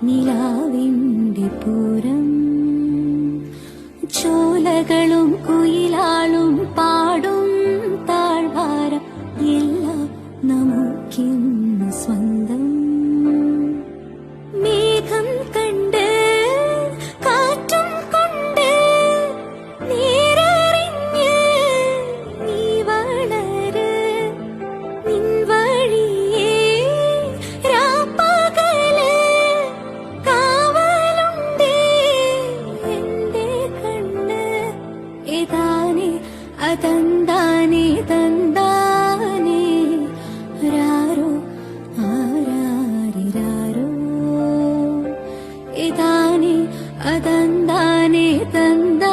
നിലാവിന്റെ പൂരം ചോലകളും കുയിലാളും പാടും താഴ്വാരം എല്ലാം നമുക്കിന്ന് സ്വന്തം. മേഘം കണ്ട് കാറ്റും കൊണ്ട് നേരെറിഞ്ഞ് നീ വളര് നിൻ വഴിയേ രാപ്പകല് കാവലുണ്ടേ എന്റെ കണ്ണ്. ഏതാനേ അതെന്താനേ തന്താനേ രാരോ ആരാരിരാരോ. ഏതാനേ അതെന്താനേ തന്താ